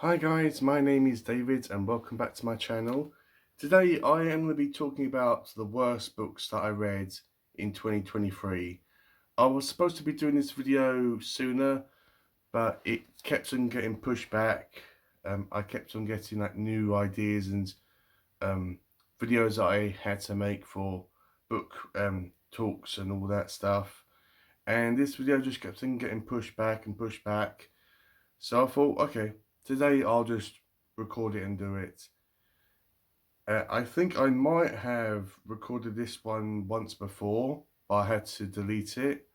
Hi guys, my name is David and welcome back to my channel. Today I am going to be talking about the worst books that I read in 2023. I was supposed to be doing this video sooner, but it kept on getting pushed back. I kept on getting like new ideas and videos that I had to make for book talks and all that stuff. And this video just kept on getting pushed back and pushed back. So I thought, okay, today I'll just record it and do it. I think I might have recorded this one once before, but I had to delete it.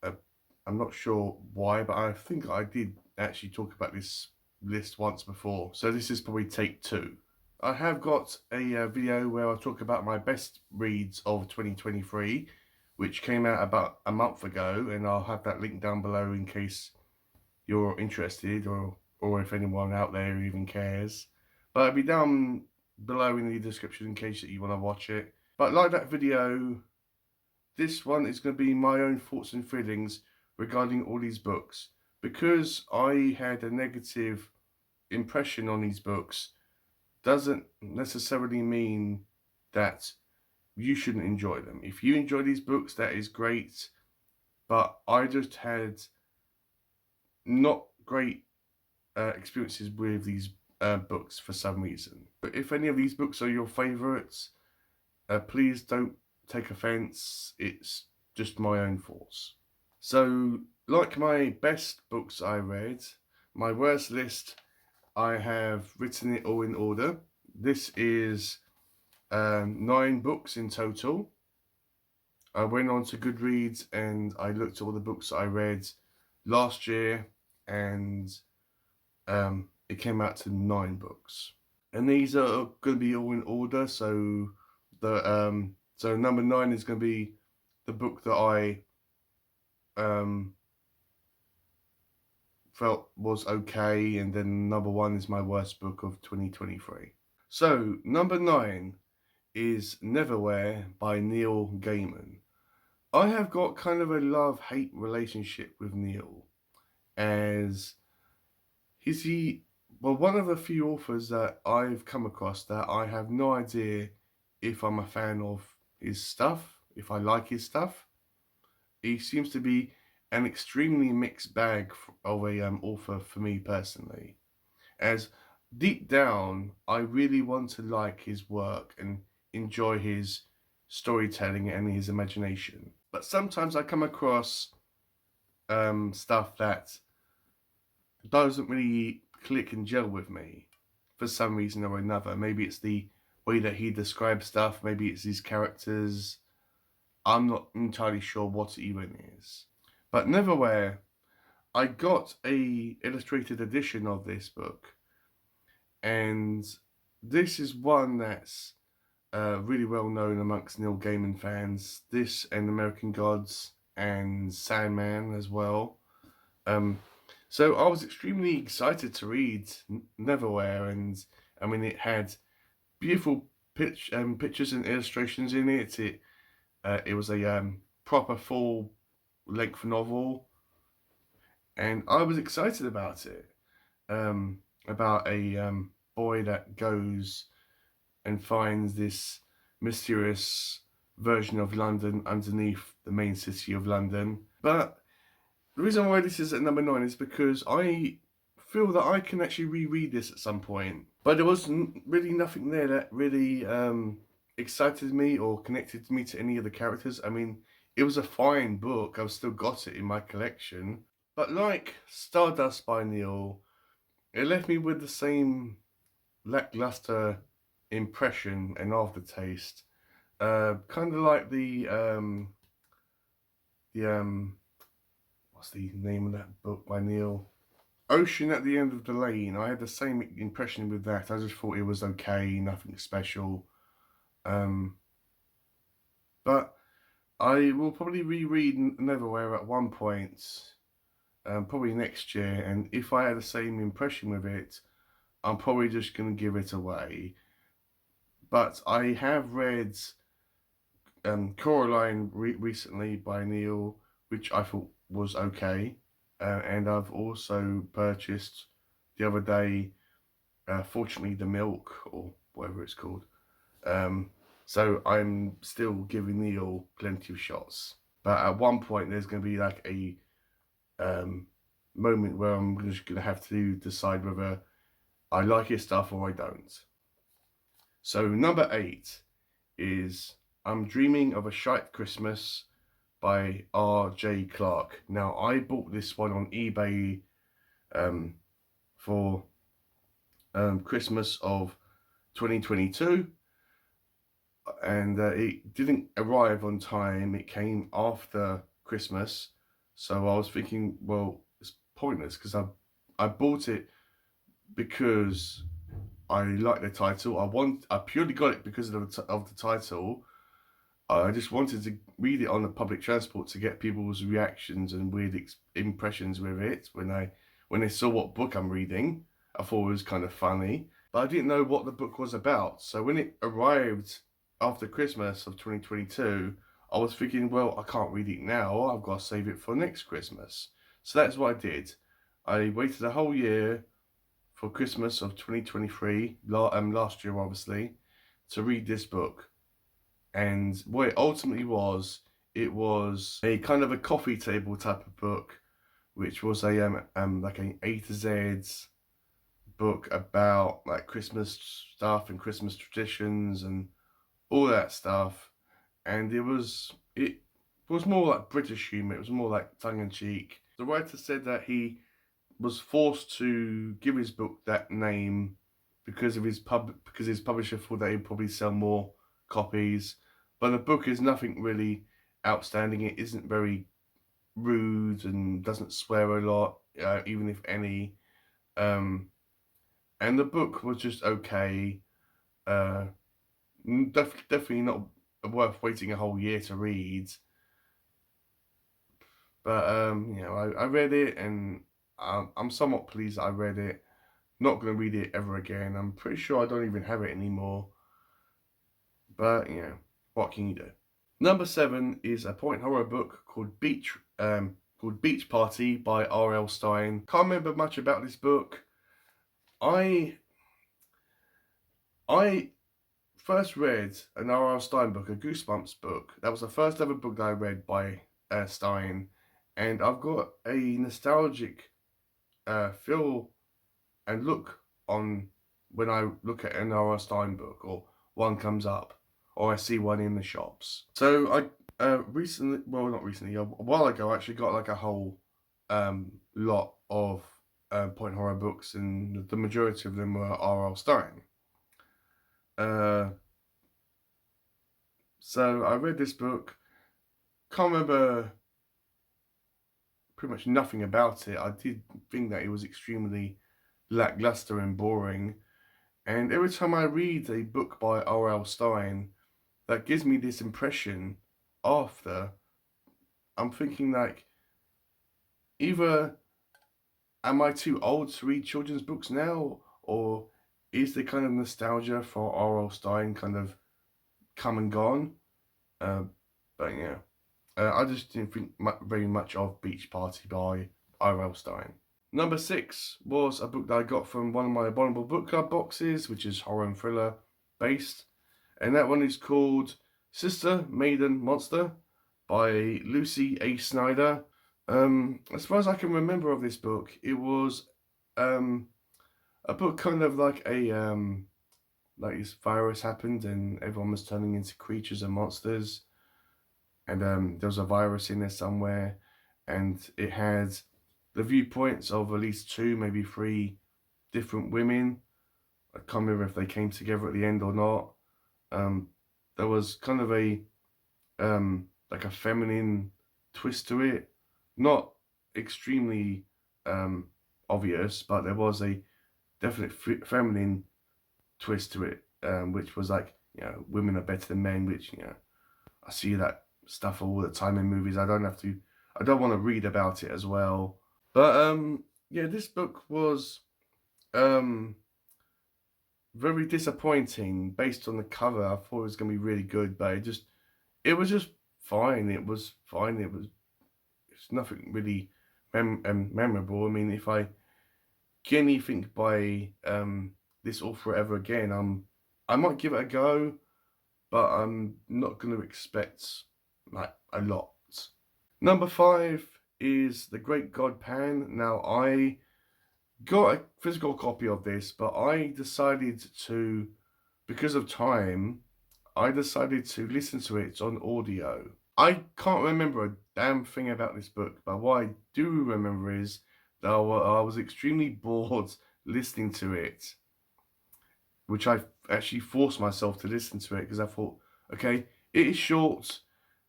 Uh, I'm not sure why, but I think I did actually talk about this list once before. So this is probably take two. I have got a video where I talk about my best reads of 2023, which came out about a month ago, and I'll have that link down below in case you're interested or if anyone out there even cares. But it'll be down below in the description in case that you want to watch it. But like that video, this one is going to be my own thoughts and feelings regarding all these books. Because I had a negative impression on these books doesn't necessarily mean that you shouldn't enjoy them. If you enjoy these books, that is great. But I just had not great experiences with these books for some reason. But if any of these books are your favourites, please don't take offence. It's just my own thoughts. So, like my best books I read, my worst list, I have written it all in order. This is 9 books in total. I went on to Goodreads and I looked at all the books I read last year, and it came out to 9 books, and these are going to be all in order. So so number 9 is going to be the book that I felt was okay, and then number 1 is my worst book of 2023. So number 9 is Neverwhere by Neil Gaiman. I have got kind of a love-hate relationship with Neil, as he one of the few authors that I've come across that I have no idea if I'm a fan of his stuff, if I like his stuff. He seems to be an extremely mixed bag of a author for me personally, as deep down I really want to like his work and enjoy his storytelling and his imagination. But sometimes I come across stuff that doesn't really click and gel with me for some reason or another. Maybe it's the way that he describes stuff, maybe it's his characters. I'm not entirely sure what it even is. But Neverwhere, I got a illustrated edition of this book, and this is one that's really well known amongst Neil Gaiman fans. This and American Gods and Sandman as well. So I was extremely excited to read Neverwhere, and I mean it had beautiful pictures and illustrations in it. It was a proper full length novel, and I was excited about it. About a boy that goes and finds this mysterious version of London underneath the main city of London. But the reason why this is at number 9 is because I feel that I can actually reread this at some point. But there was really nothing there that really excited me or connected me to any of the characters. I mean, it was a fine book. I've still got it in my collection. But like Stardust by Neil, it left me with the same lackluster impression and aftertaste. Kind of like the what's the name of that book by Neil? Ocean at the End of the Lane. I had the same impression with that. I just thought it was okay, nothing special. But I will probably reread Neverwhere at one point, probably next year. And if I had the same impression with it, I'm probably just going to give it away. But I have read Coraline recently by Neil, which I thought was okay. And I've also purchased the other day. Fortunately, the milk, or whatever it's called. So I'm still giving Neil plenty of shots. But at one point, there's going to be like a moment where I'm just going to have to decide whether I like his stuff or I don't. So number 8 is I'm Dreaming of a Shite Christmas by R.J. Clarke. Now, I bought this one on eBay for Christmas of 2022, and it didn't arrive on time. It came after Christmas, so I was thinking, well, it's pointless because I bought it because I like the title. I purely got it because of the title. I just wanted to read it on the public transport to get people's reactions and weird impressions with it when they saw what book I'm reading. I thought it was kind of funny, but I didn't know what the book was about. So when it arrived after Christmas of 2022, I was thinking, well, I can't read it now. I've got to save it for next Christmas. So that's what I did. I waited a whole year for Christmas of 2023, last year obviously, to read this book. And what it ultimately was, it was a kind of a coffee table type of book, which was a like an A to Z book about like Christmas stuff and Christmas traditions and all that stuff. And it was more like British humor. It was more like tongue in cheek. The writer said that he was forced to give his book that name because his publisher thought that he'd probably sell more copies. But the book is nothing really outstanding. It isn't very rude and doesn't swear a lot, even if any. And the book was just okay. Definitely not worth waiting a whole year to read. But I read it, and I'm somewhat pleased that I read it. Not going to read it ever again. I'm pretty sure I don't even have it anymore. But what can you do? Number 7 is a point horror book called Beach Party by R.L. Stine. Can't remember much about this book. I first read an R.L. Stine book, a Goosebumps book. That was the first ever book that I read by Stine, and I've got a nostalgic feel and look on when I look at an R.L. Stine book, or one comes up, or I see one in the shops. So I recently, well, not recently, a while ago, I actually got like a whole lot of point horror books, and the majority of them were R.L. Stine. So I read this book, can't remember pretty much nothing about it. I did think that it was extremely lackluster and boring. And every time I read a book by R.L. Stine that gives me this impression after, I'm thinking like, either am I too old to read children's books now, or is the kind of nostalgia for R.L. Stine kind of come and gone? But yeah, I just didn't think very much of Beach Party by R.L. Stine. Number 6 was a book that I got from one of my Abominable Book Club boxes, which is horror and thriller based. And that one is called Sister, Maiden, Monster by Lucy A. Snyder. As far as I can remember of this book, it was a book kind of like like this virus happened and everyone was turning into creatures and monsters. And there was a virus in there somewhere, and it had the viewpoints of at least 2, maybe 3 different women. I can't remember if they came together at the end or not. There was kind of a like a feminine twist to it, not extremely obvious, but there was a definite feminine twist to it, which was like, women are better than men, which I see that stuff all the time in movies. I don't want to read about it as well. But yeah, this book was very disappointing based on the cover. I thought it was going to be really good, but it was just fine. It was fine. It's nothing really memorable. I mean, if I get anything by this author ever again. I might give it a go, but I'm not going to expect like a lot. Number 5 is The Great God Pan. Now, I got a physical copy of this, but I decided to, because of time, I decided to listen to it on audio. I can't remember a damn thing about this book, but what I do remember is that I was extremely bored listening to it, which I actually forced myself to listen to it because I thought, okay, it is short,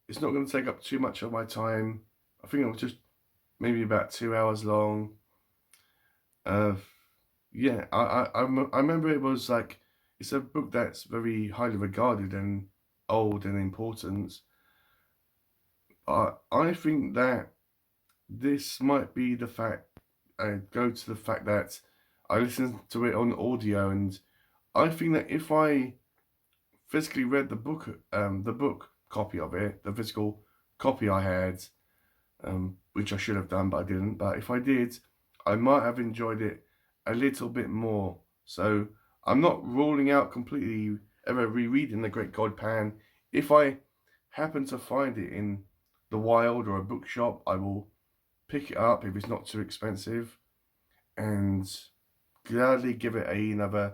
it's not going to take up too much of my time. I think it was just maybe about 2 hours long. Yeah, I remember it was like, it's a book that's very highly regarded and old and important. I think that this might be the fact, go to the fact that I listened to it on audio, and I think that if I physically read the book copy of it, the physical copy I had, which I should have done, but I didn't. But if I did, I might have enjoyed it a little bit more. So I'm not ruling out completely ever rereading The Great God Pan. If I happen to find it in the wild or a bookshop, I will pick it up if it's not too expensive and gladly give it another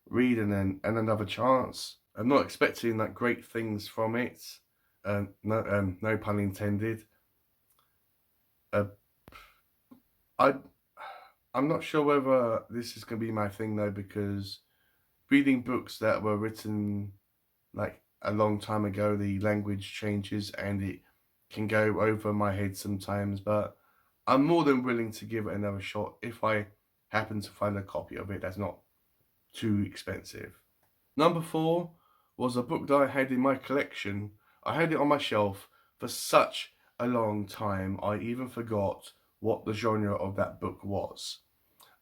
read and another chance. I'm not expecting that great things from it. No pun intended. Uh, I I'm not sure whether this is going to be my thing though, because reading books that were written like a long time ago, the language changes and it can go over my head sometimes, but I'm more than willing to give it another shot if I happen to find a copy of it that's not too expensive. Number 4 was a book that I had in my collection. I had it on my shelf for such a long time, I even forgot what the genre of that book was.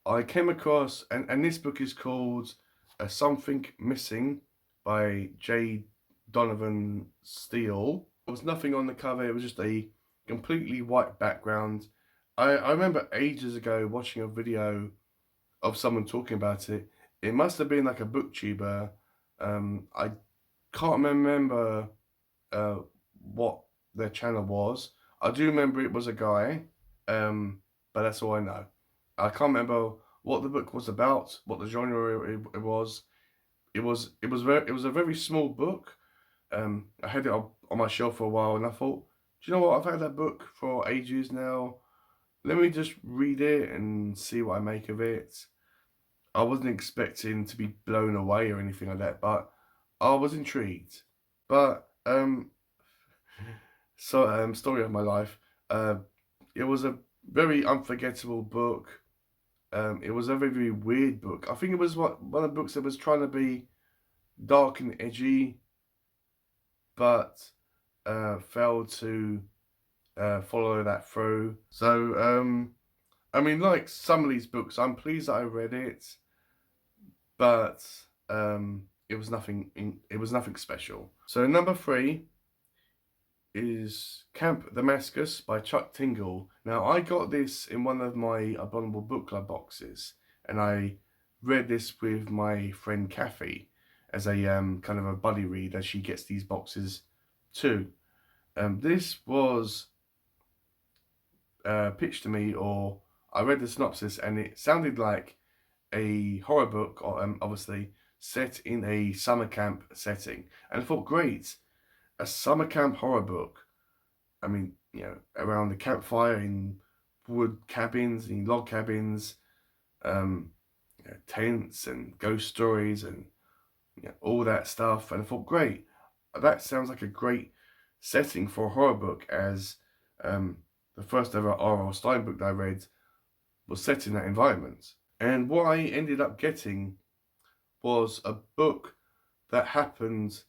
I came across, and this book is called Something Missing by J. Donovan Steele. There was nothing on the cover, it was just a completely white background. I remember ages ago watching a video of someone talking about it. It must have been like a booktuber. I can't remember uh, what their channel was. I do remember it was a guy, but that's all I know. I can't remember what the book was about, what the genre it was. It was a very small book. I had it on my shelf for a while, and I thought, do you know what? I've had that book for ages now. Let me just read it and see what I make of it. I wasn't expecting to be blown away or anything like that, but I was intrigued. But story of my life. Uh, it was a very unforgettable book. It was a very, very weird book. I think it was one of the books that was trying to be dark and edgy, but failed to follow that through. So, I mean, like some of these books, I'm pleased that I read it, but it was nothing special. So number 3 is Camp Damascus by Chuck Tingle. Now, I got this in one of my Abominable Book Club boxes, and I read this with my friend Kathy as a kind of a buddy read, as she gets these boxes too. This was pitched to me, or I read the synopsis, and it sounded like a horror book, or obviously set in a summer camp setting. And I thought, great, a summer camp horror book. I mean, you know, around the campfire in wood cabins, in log cabins, tents and ghost stories and all that stuff. And I thought, great, that sounds like a great setting for a horror book, as the first ever R.L. Stein book that I read was set in that environment. And what I ended up getting was a book that happened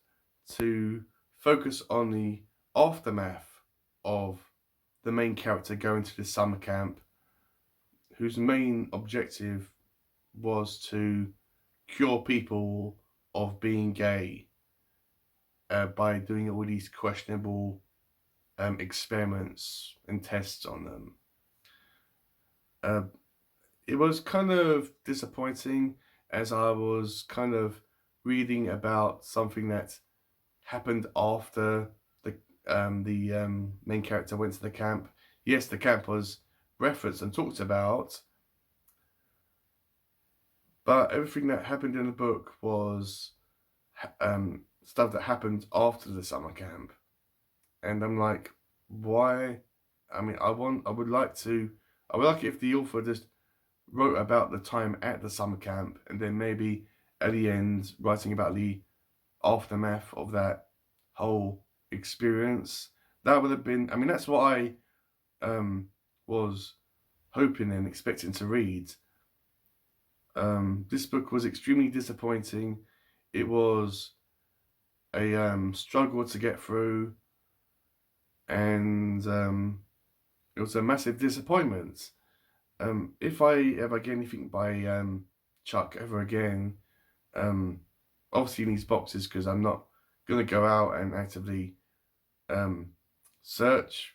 to focus on the aftermath of the main character going to the summer camp, whose main objective was to cure people of being gay by doing all these questionable experiments and tests on them. it was kind of disappointing as I was kind of reading about something that happened after the main character went to the camp. Yes, the camp was referenced and talked about, but everything that happened in the book was stuff that happened after the summer camp. And I'm like, why? I mean, I would like it if the author just wrote about the time at the summer camp and then maybe at the end writing about the aftermath of that whole experience. That would have been, I mean, that's what I was hoping and expecting to read. This book was extremely disappointing. It was a struggle to get through, and it was a massive disappointment. If I ever get anything by Chuck ever again, obviously in these boxes, because I'm not going to go out and actively search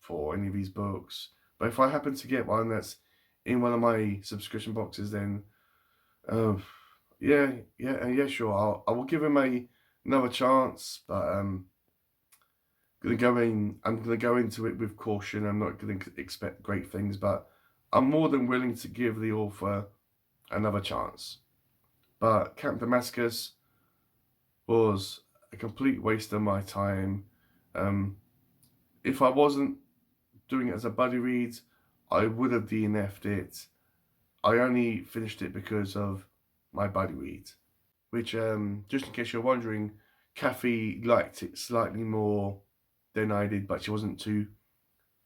for any of these books. But if I happen to get one that's in one of my subscription boxes, then yeah, sure, I will give him another chance. But I'm gonna go into it with caution. I'm not gonna expect great things, but I'm more than willing to give the author another chance. But Camp Damascus was a complete waste of my time. If I wasn't doing it as a buddy read, I would have DNF'd it. I only finished it because of my buddy read, which, just in case you're wondering, Kathy liked it slightly more than I did, but she wasn't too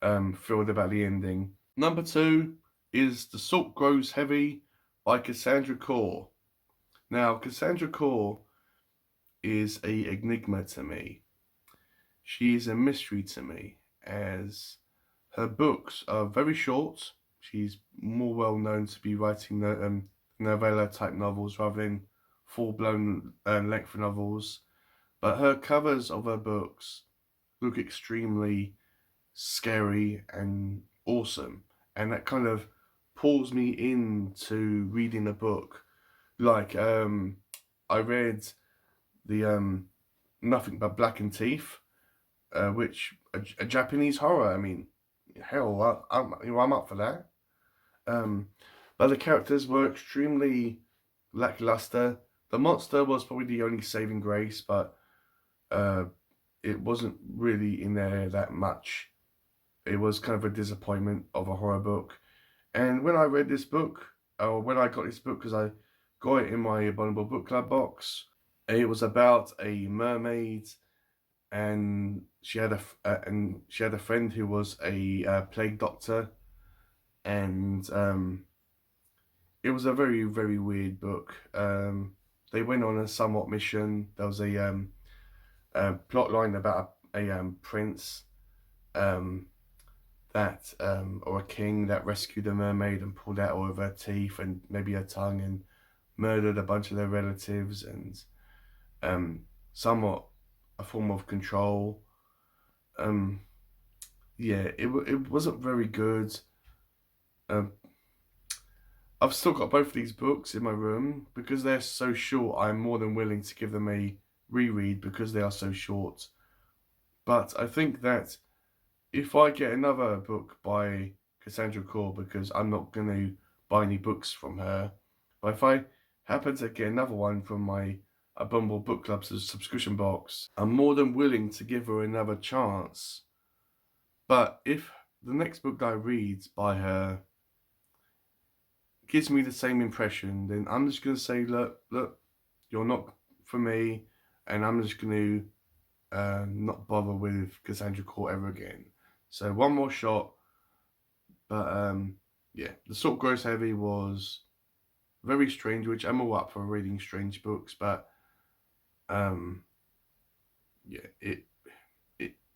thrilled about the ending. Number 2 is The Salt Grows Heavy by Cassandra Khor. Now, Cassandra Khor is a enigma to me. She is a mystery to me, as her books are very short. She's more well known to be writing the novella type novels rather than full-blown length novels. But her covers of her books look extremely scary and awesome, and that kind of pulls me into reading a book. Like I read the Nothing But Blackened Teeth, which a Japanese horror. I mean, hell, I'm up for that. But the characters were extremely lackluster. The monster was probably the only saving grace, but it wasn't really in there that much. It was kind of a disappointment of a horror book. And when I read this book, or when I got this book, because I got it in my Abominable Book Club box, it was about a mermaid, and she had a friend who was a plague doctor, and it was a very, very weird book. They went on a somewhat mission. There was a plot line about a prince that or a king that rescued a mermaid and pulled out all of her teeth and maybe her tongue and murdered a bunch of their relatives, and somewhat a form of control. Yeah, it wasn't very good. I've still got both of these books in my room because they're so short. I'm more than willing to give them a reread because they are so short. But I think that if I get another book by Cassandra Khor, because I'm not going to buy any books from her, but if I happen to get another one from my Abominable Book Club's subscription box, I'm more than willing to give her another chance. But if the next book that I read by her gives me the same impression, then I'm just going to say, look, you're not for me, and I'm just going to not bother with Cassandra Khor ever again. So one more shot, but yeah, The Salt Grows Heavy was very strange, which I'm all up for reading strange books, but yeah,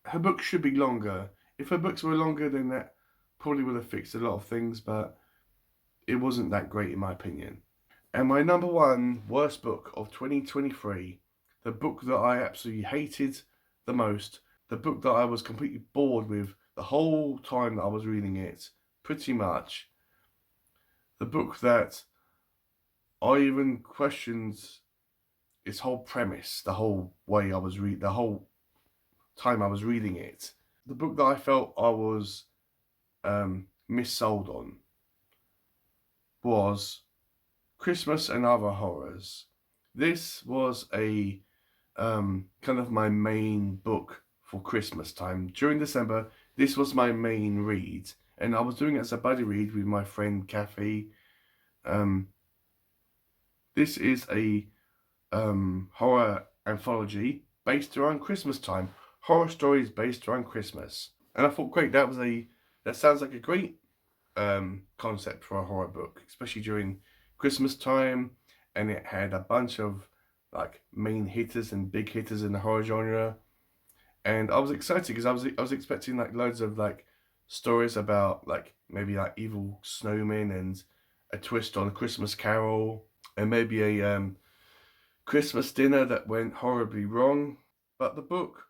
her books should be longer. If her books were longer, then that probably would have fixed a lot of things, but it wasn't that great in my opinion. And my number 1 worst book of 2023, the book that I absolutely hated the most, the book that I was completely bored with the whole time that I was reading it, pretty much, The book that I even questioned its whole premise, the whole way I was the whole time I was reading it. The book that I felt I was missold on was Christmas and Other Horrors. This was a kind of my main book for Christmas time. During December, this was my main read, and I was doing it as a buddy read with my friend Kathy. This is a horror anthology based around Christmas time. Horror stories based around Christmas. And I thought, great, that sounds like a great concept for a horror book, especially during Christmas time. And it had a bunch of like main hitters and big hitters in the horror genre. And I was excited because I was expecting like loads of like stories about like maybe like evil snowmen and a twist on A Christmas Carol, and maybe a Christmas dinner that went horribly wrong. But the book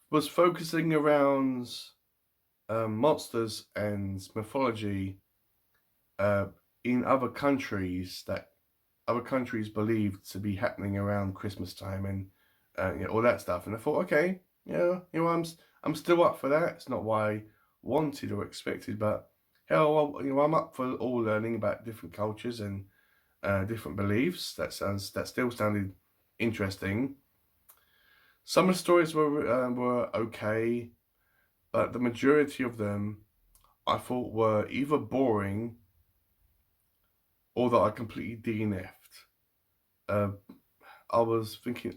was focusing around monsters and mythology in other countries that other countries believed to be happening around Christmas time, and all that stuff. And I thought, okay, I'm still up for that. It's not what I wanted or expected, but hell, I'm up for all learning about different cultures and different beliefs. That still sounded interesting. Some of the stories were okay, but the majority of them I thought were either boring or that I completely DNF'd. I was thinking,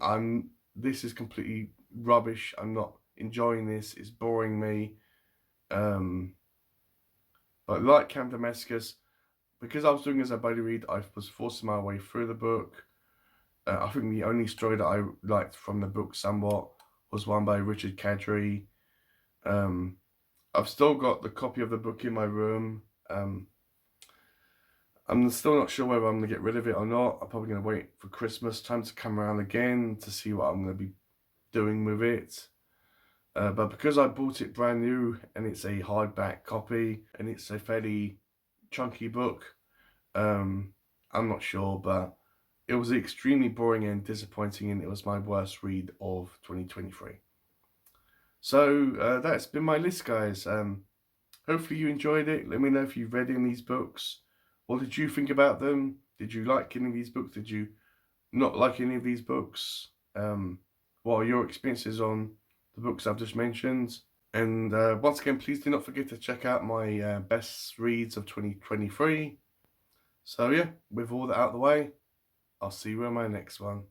this is completely rubbish. I'm not enjoying this. It's boring me. But like Camp Damascus, because I was doing it as a buddy read, I was forcing my way through the book. I think the only story that I liked from the book somewhat was one by Richard Kadrey. I've still got the copy of the book in my room. I'm still not sure whether I'm going to get rid of it or not. I'm probably going to wait for Christmas time to come around again to see what I'm going to be doing with it. But because I bought it brand new and it's a hardback copy and it's a fairly chunky book, I'm not sure, but it was extremely boring and disappointing, and it was my worst read of 2023. So that's been my list, guys. Hopefully you enjoyed it. Let me know if you've read any of these books. What did you think about them? Did you like any of these books? Did you not like any of these books? What are your experiences on the books I've just mentioned? And once again, please do not forget to check out my best reads of 2023. So yeah, with all that out of the way, I'll see you in my next one.